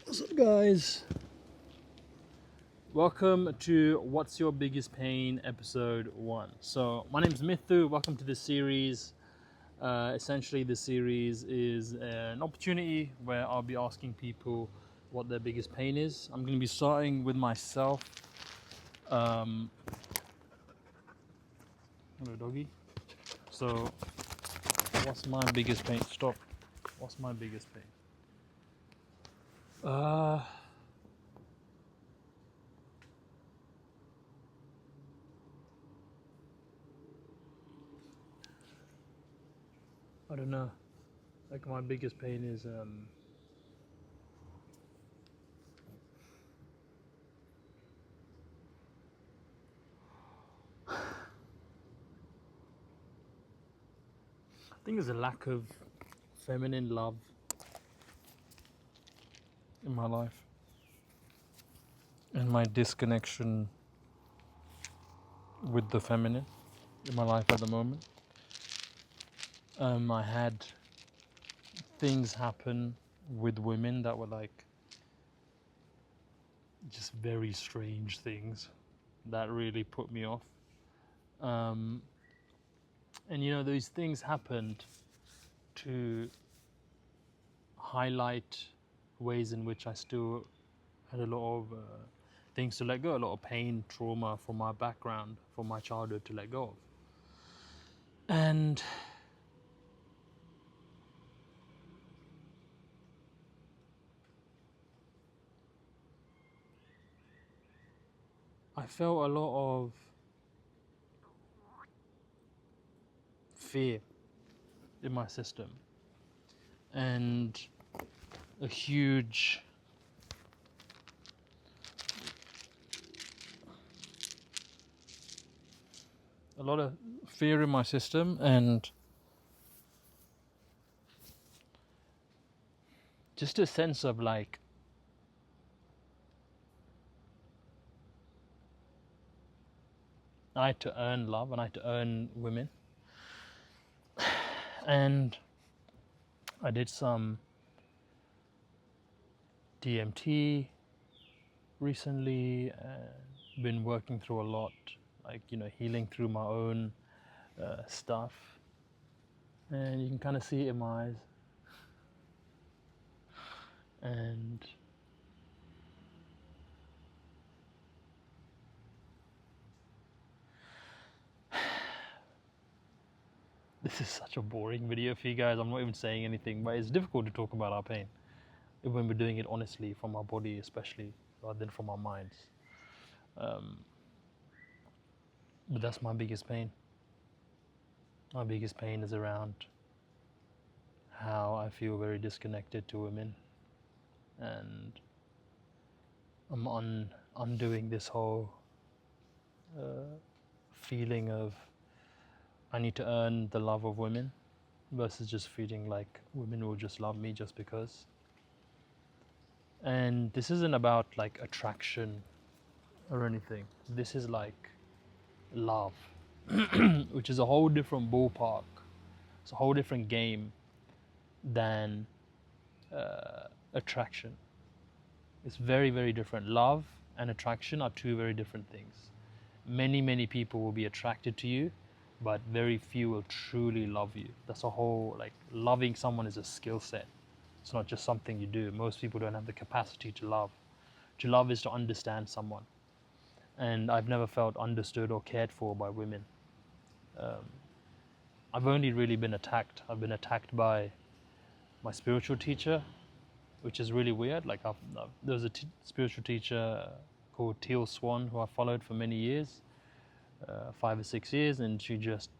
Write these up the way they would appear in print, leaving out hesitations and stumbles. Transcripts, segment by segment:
What's up, guys? Welcome to What's Your Biggest Pain, episode 1. So, my name is Mithu. Welcome to this series. Essentially, this series is an opportunity where I'll be asking people what their biggest pain is. I'm going to be starting with myself. Hello, doggy. So, what's my biggest pain? Stop. What's my biggest pain? I don't know. Like, my biggest pain is I think there's a lack of feminine love in my life, and my disconnection with the feminine in my life at the moment. I had things happen with women that were like just very strange things that really put me off. And you know, those things happened to highlight ways in which I still had a lot of things to let go, a lot of pain, trauma from my background, from my childhood to let go of. And I felt a lot of fear in my system and a huge a lot of fear in my system and just a sense of like I had to earn love and I had to earn women. And I did some DMT recently and been working through a lot, like, you know, healing through my own stuff. And you can kind of see it in my eyes. And this is such a boring video for you guys. I'm not even saying anything, but it's difficult to talk about our pain when we're doing it honestly from our body, especially, rather than from our minds. But that's my biggest pain. My biggest pain is around how I feel very disconnected to women, and I'm undoing this whole feeling of I need to earn the love of women versus just feeling like women will just love me just because. And this isn't about like attraction or anything. This is like love, which is a whole different ballpark. It's a whole different game than attraction. It's very, very different. Love and attraction are two very different things. Many people will be attracted to you, but very few will truly love you. That's a whole, like, loving someone is a skill set. It's not just something you do. Most people don't have the capacity to love. To love is to understand someone. And I've never felt understood or cared for by women. I've only really been attacked. I've been attacked by my spiritual teacher, which is really weird. Like, there was a spiritual teacher called Teal Swan who I followed for many years, 5 or 6 years, and she just,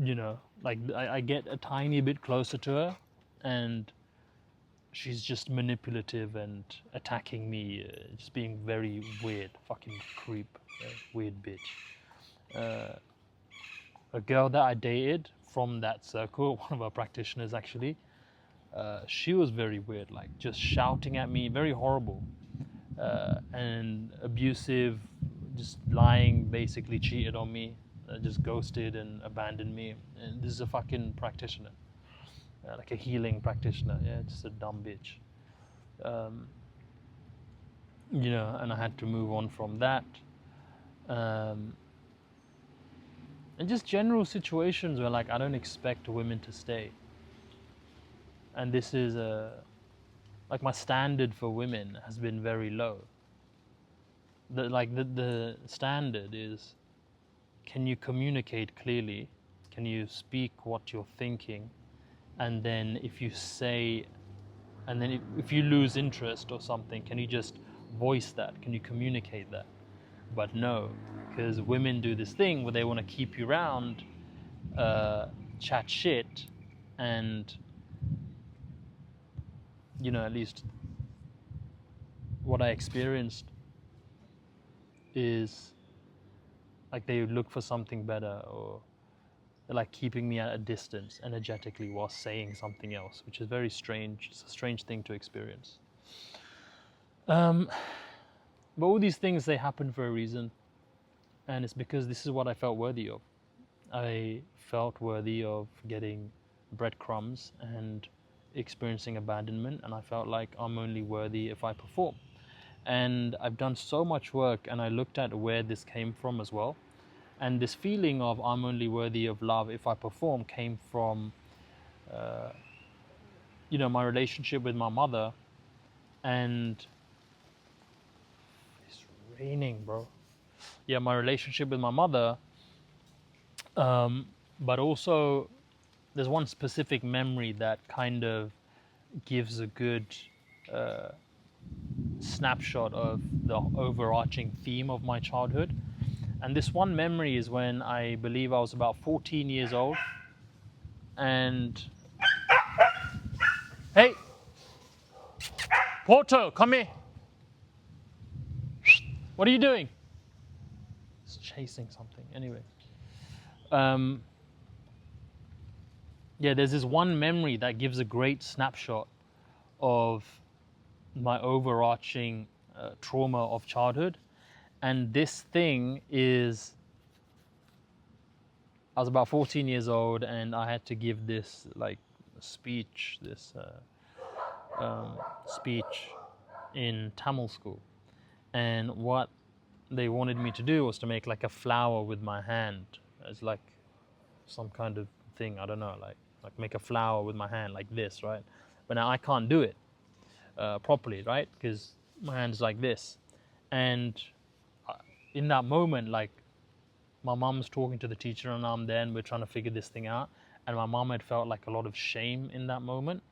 you know, like I get a tiny bit closer to her, and she's just manipulative and attacking me, just being very weird, fucking creep, weird bitch. A girl that I dated from that circle, one of our practitioners actually, she was very weird, like just shouting at me, very horrible, and abusive, just lying, basically cheated on me, just ghosted and abandoned me. And this is a fucking practitioner. like a healing practitioner. Yeah, just a dumb bitch. You know, and I had to move on from that. And just general situations where like I don't expect women to stay. And this is like my standard for women has been very low. The standard is, can you communicate clearly? Can you speak what you're thinking? And then if you say, and then if you lose interest or something, can you just voice that? Can you communicate that? But no, because women do this thing where they want to keep you around, chat shit, and you know, at least what I experienced is like they look for something better, or they're like keeping me at a distance energetically while saying something else, which is very strange. It's a strange thing to experience. But all these things, they happen for a reason, and it's because this is what I felt worthy of. I felt worthy of getting breadcrumbs and experiencing abandonment, and I felt like I'm only worthy if I perform. And I've done so much work, and I looked at where this came from as well. And this feeling of I'm only worthy of love if I perform came from, you know, my relationship with my mother. And it's raining, bro. Yeah, my relationship with my mother. But also, there's one specific memory that kind of gives a good snapshot of the overarching theme of my childhood. And this one memory is when I believe I was about 14 years old. And hey, Porto, come here. What are you doing? It's chasing something. Anyway. Yeah, there's this one memory that gives a great snapshot of my overarching trauma of childhood. And this thing is, I was about 14 years old, and I had to give this like speech, speech in Tamil school. And what they wanted me to do was to make like a flower with my hand as like some kind of thing. I don't know, like make a flower with my hand like this, right? But now I can't do it properly, right? Because my hand's like this. And in that moment, like my mom's talking to the teacher and I'm there and we're trying to figure this thing out. And my mom had felt like a lot of shame in that moment.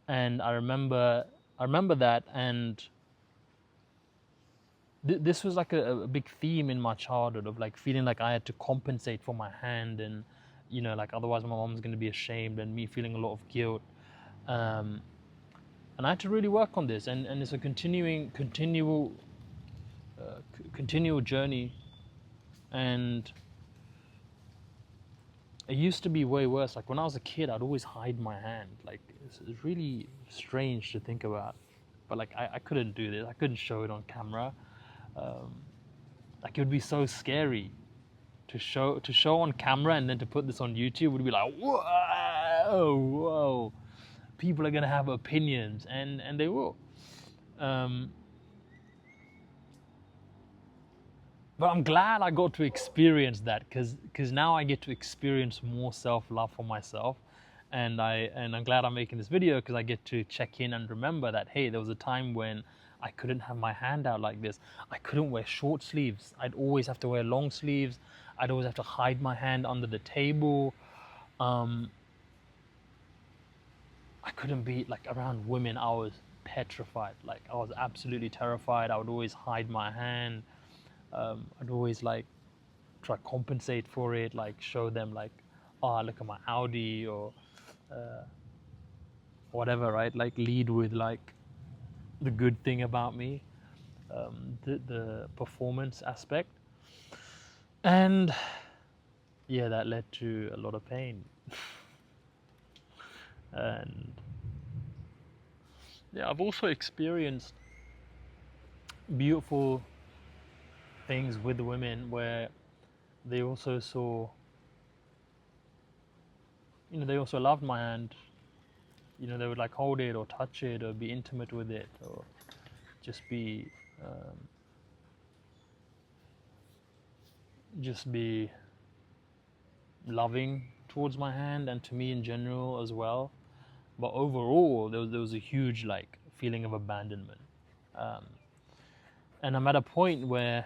And I remember that, and this was like a big theme in my childhood of like feeling like I had to compensate for my hand, and you know, like otherwise my mom's going to be ashamed, and me feeling a lot of guilt. And I had to really work on this, and it's a continual journey. And it used to be way worse. Like when I was a kid, I'd always hide my hand. Like it's really strange to think about, but like I couldn't do this. I couldn't show it on camera. Like it would be so scary to show on camera, and then to put this on YouTube would be like, whoa, people are gonna have opinions, and they will. But I'm glad I got to experience that, because now I get to experience more self-love for myself, and I'm glad I'm making this video, because I get to check in and remember that, hey, there was a time when I couldn't have my hand out like this. I couldn't wear short sleeves. I'd always have to wear long sleeves. I'd always have to hide my hand under the table. I couldn't be like around women. I was petrified. Like I was absolutely terrified. I would always hide my hand. I'd always like try to compensate for it, like show them like, oh, look at my Audi, or whatever, right? Like lead with like the good thing about me, the performance aspect. And yeah, that led to a lot of pain. And yeah, I've also experienced beautiful things with women where they also saw, you know, they also loved my hand, they would like hold it or touch it or be intimate with it or just be loving towards my hand and to me in general as well. But overall, there was a huge like feeling of abandonment, and I'm at a point where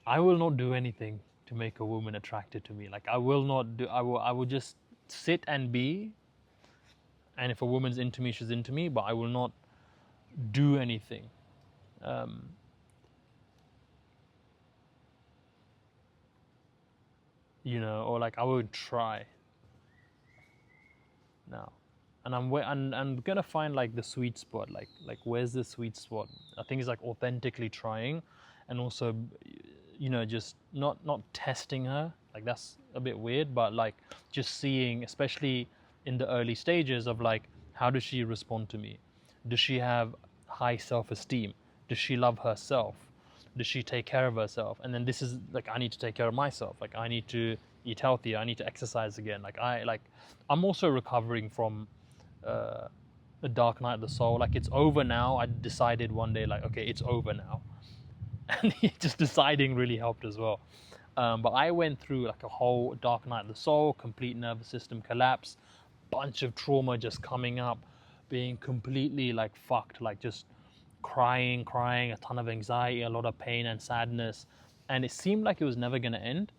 I will not do anything to make a woman attracted to me. Like I will not do. I will just sit and be. And if a woman's into me, she's into me. But I will not do anything. Or like I won't try. No, and I'm gonna find like the sweet spot. Like where's the sweet spot? I think it's like authentically trying, and also, just not testing her. Like that's a bit weird, but like just seeing, especially in the early stages of like, how does she respond to me? Does she have high self-esteem? Does she love herself? Does she take care of herself? And then this is like, I need to take care of myself. Like I need to eat healthier. I need to exercise again. I'm also recovering from a dark night of the soul. Like it's over now. I decided one day like, okay, it's over now. And just deciding really helped as well. But I went through like a whole dark night of the soul, complete nervous system collapse, bunch of trauma just coming up, being completely like fucked, like just crying, a ton of anxiety, a lot of pain and sadness. And it seemed like it was never going to end.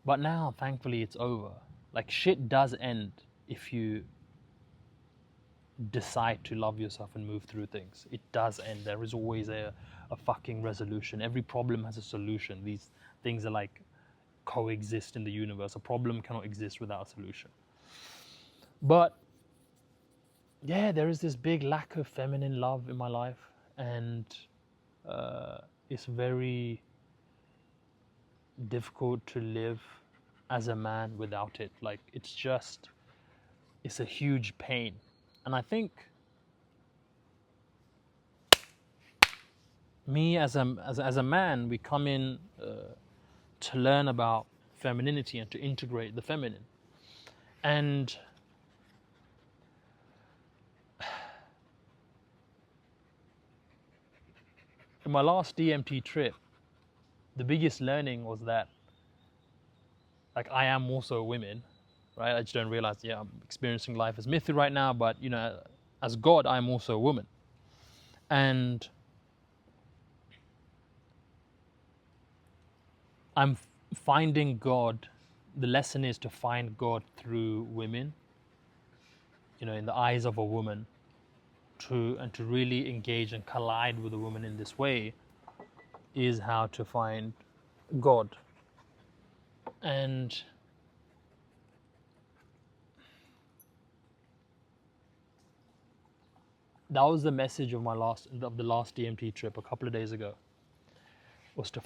But now, thankfully, it's over. Like shit does end if you decide to love yourself and move through things. It does end. There is always a fucking resolution. Every problem has a solution. These things are like coexist in the universe. A problem cannot exist without a solution. But yeah, there is this big lack of feminine love in my life, and it's very difficult to live as a man without it. Like it's a huge pain. And I think me as a man, we come in to learn about femininity and to integrate the feminine. And in my last DMT trip, the biggest learning was that like I am also a woman, right? I just don't realize, I'm experiencing life as mythy right now, but as God, I am also a woman. And I'm finding God. The lesson is to find God through women, in the eyes of a woman, to really engage and collide with a woman in this way is how to find God. And that was the message of the last DMT trip a couple of days ago, was to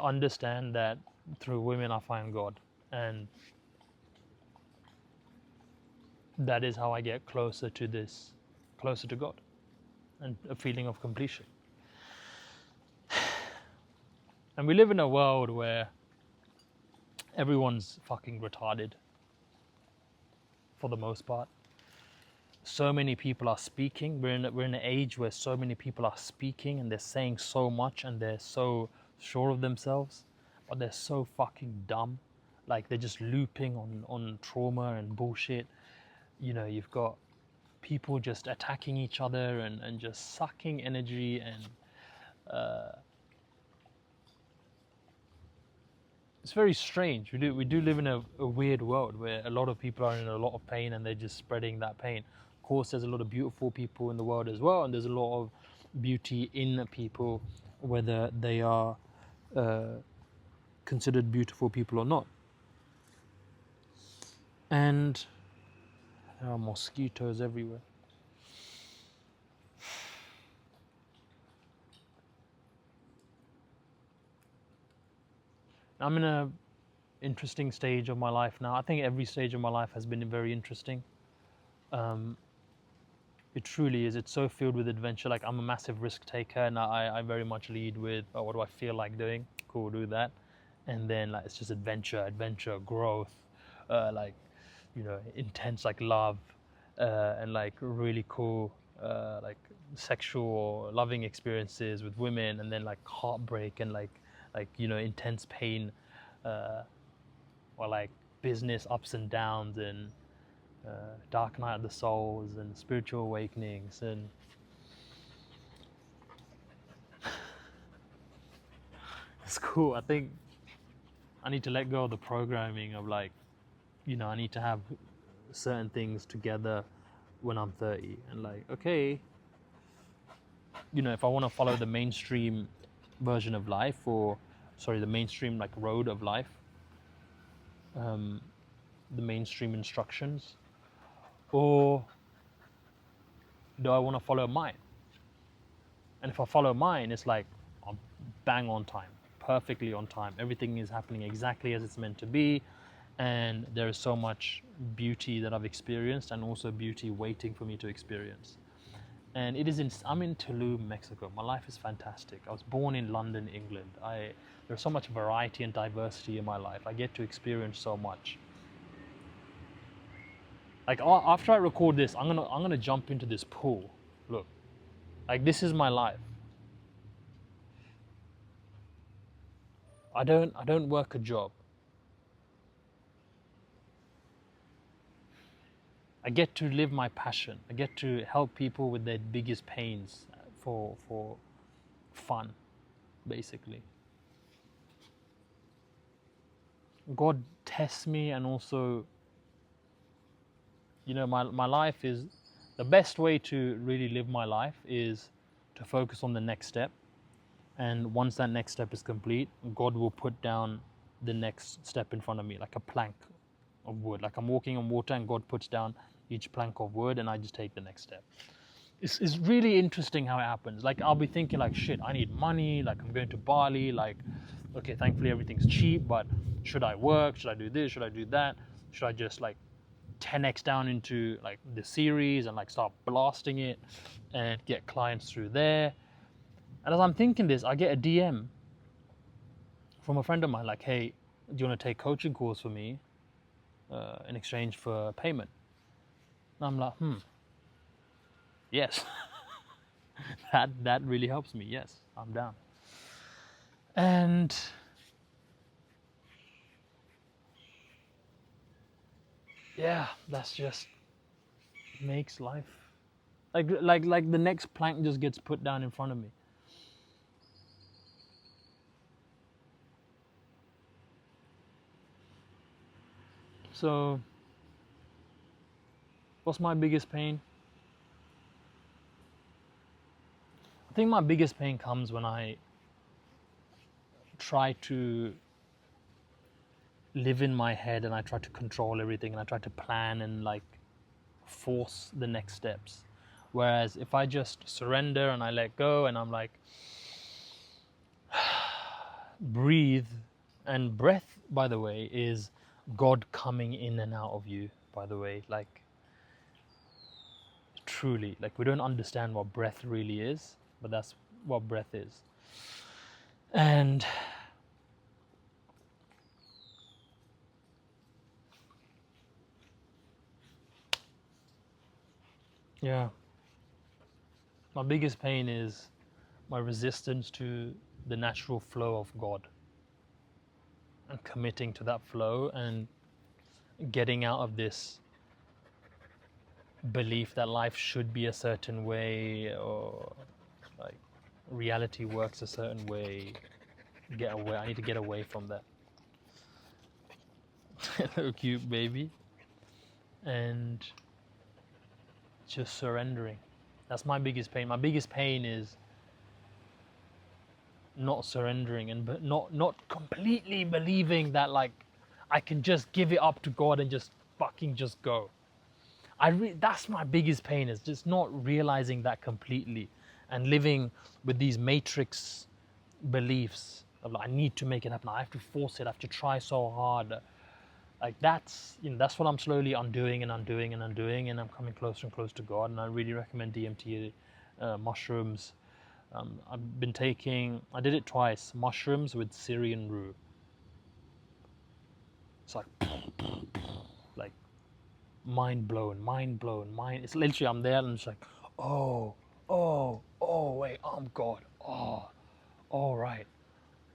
understand that through women I find God, and that is how I get closer to God, and a feeling of completion. And we live in a world where everyone's fucking retarded, for the most part. So many people are speaking. We're in an age where so many people are speaking and they're saying so much and they're so sure of themselves, but they're so fucking dumb. Like they're just looping on trauma and bullshit. You've got people just attacking each other and just sucking energy, and it's very strange. We do live in a weird world where a lot of people are in a lot of pain and they're just spreading that pain. Of course, there's a lot of beautiful people in the world as well, and there's a lot of beauty in people, whether they are considered beautiful people or not. And there are mosquitoes everywhere. I'm in a interesting stage of my life now. I think every stage of my life has been very interesting. It truly is. It's so filled with adventure. Like, I'm a massive risk taker, and I very much lead with, oh, what do I feel like doing? Cool, do that. And then like it's just adventure, growth, like, intense like love, and like really cool like sexual or loving experiences with women, and then like heartbreak and like intense pain, or like business ups and downs, and dark night of the souls and spiritual awakenings. And it's cool. I think I need to let go of the programming of like, I need to have certain things together when I'm 30, and like, okay, if I want to follow the mainstream version of life, or sorry, the mainstream like road of life, the mainstream instructions, or do I want to follow mine? And if I follow mine, it's like I'm bang on time, perfectly on time. Everything is happening exactly as it's meant to be, and there is so much beauty that I've experienced, and also beauty waiting for me to experience. And I'm in Tulum, Mexico. My life is fantastic. I was born in London, England. There's so much variety and diversity in my life. I get to experience so much. Like, after I record this, I'm gonna jump into this pool. Look, like, this is my life. I don't work a job. I get to live my passion. I get to help people with their biggest pains for fun, basically. God tests me, and also, my life is, the best way to really live my life is to focus on the next step. And once that next step is complete, God will put down the next step in front of me, like a plank of wood. Like, I'm walking on water, and God puts down each plank of wood, and I just take the next step. It's really interesting how it happens. Like, I'll be thinking like, shit, I need money, like I'm going to Bali, like, okay, thankfully everything's cheap, but should I work? Should I do this? Should I do that? Should I just like 10x down into like the series and like start blasting it and get clients through there? And as I'm thinking this, I get a DM from a friend of mine like, hey, do you want to take coaching calls for me in exchange for payment? And I'm like, yes. that really helps me. Yes, I'm down. And yeah, that's just makes life like the next plank just gets put down in front of me. So what's my biggest pain? I think my biggest pain comes when I try to live in my head, and I try to control everything, and I try to plan and like force the next steps. Whereas if I just surrender and I let go, and I'm like, breathe. And breath, by the way, is God coming in and out of you, by the way. Like, truly, like, we don't understand what breath really is, but that's what breath is. And yeah, my biggest pain is my resistance to the natural flow of God, and committing to that flow, and getting out of this belief that life should be a certain way, or like reality works a certain way. I need to get away from that. Hello, cute baby. And just surrendering. That's my biggest pain. My biggest pain is not surrendering, and not completely believing that like I can just give it up to God and just fucking just go. That's my biggest pain, is just not realizing that completely, and living with these matrix beliefs of like, I need to make it happen. I have to force it. I have to try so hard. Like that's, that's what I'm slowly undoing and undoing and undoing, and I'm coming closer and closer to God. And I really recommend DMT mushrooms. I've been taking, I did it twice, mushrooms with Syrian rue. It's like mind blown, mind blown, mind. It's literally, I'm there and I'm just like, oh, wait, I'm God. Oh, all right.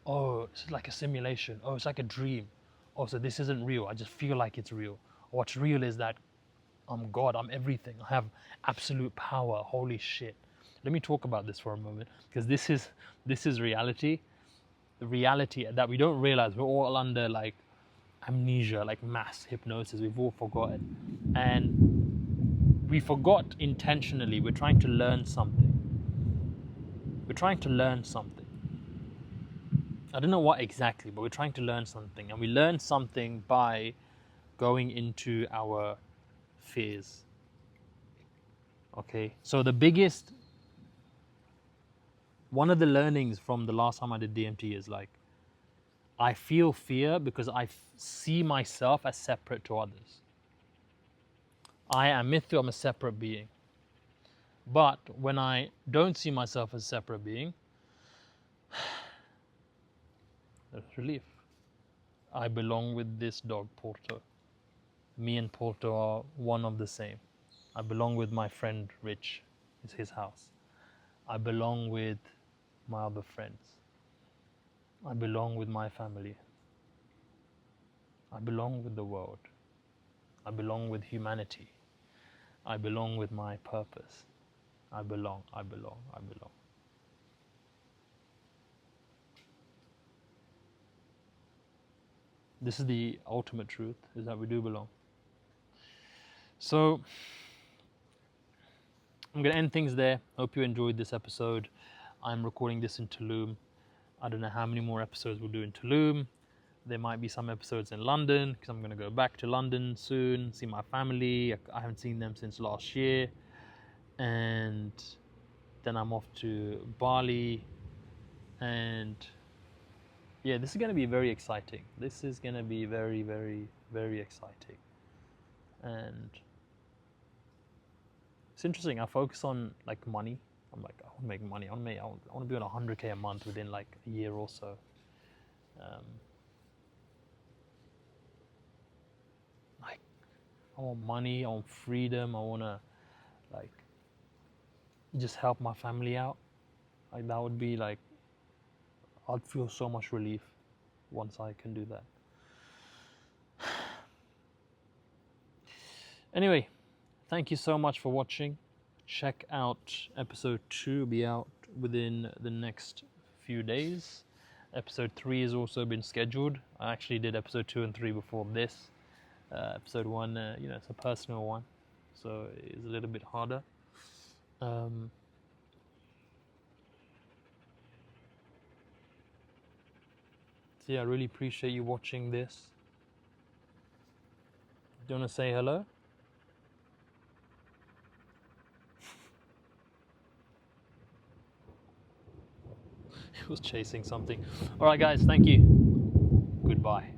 Oh, it's like a simulation. Oh, it's like a dream. Oh, so this isn't real. I just feel like it's real. What's real is that I'm God. I'm everything. I have absolute power. Holy shit. Let me talk about this for a moment, because this is reality. The reality that we don't realize. We're all under like amnesia, like mass hypnosis. We've all forgotten, and we forgot intentionally. We're trying to learn something. We're trying to learn something. I don't know what exactly, but we're trying to learn something, and we learn something by going into our fears. Okay, so one of the learnings from the last time I did DMT is like, I feel fear because I see myself as separate to others. I am Mithu, I'm a separate being. But when I don't see myself as a separate being, there's relief. I belong with this dog, Porto. Me and Porto are one of the same. I belong with my friend Rich. It's his house. I belong with my other friends. I belong with my family. I belong with the world. I belong with humanity. I belong with my purpose. I belong, I belong, I belong. This is the ultimate truth, is that we do belong. So, I'm going to end things there. Hope you enjoyed this episode. I'm recording this in Tulum. I don't know how many more episodes we'll do in Tulum. There might be some episodes in London, because I'm going to go back to London soon, see my family. I haven't seen them since last year. And then I'm off to Bali. And yeah, this is going to be very exciting. This is going to be very, very, very exciting. And it's interesting. I focus on like money. I'm like, I want to make money. I want to be on 100K a month within like a year or so. Like, I want money. I want freedom. I want to like just help my family out. Like that would be like, I'd feel so much relief once I can do that. Anyway, thank you so much for watching. Check out episode 2, will be out within the next few days. Episode 3 has also been scheduled. I actually did episode 2 and 3 before this. Episode 1, it's a personal one, so it's a little bit harder. So yeah, I really appreciate you watching this. Do you want to say hello? He was chasing something. All right, guys, thank you. Goodbye.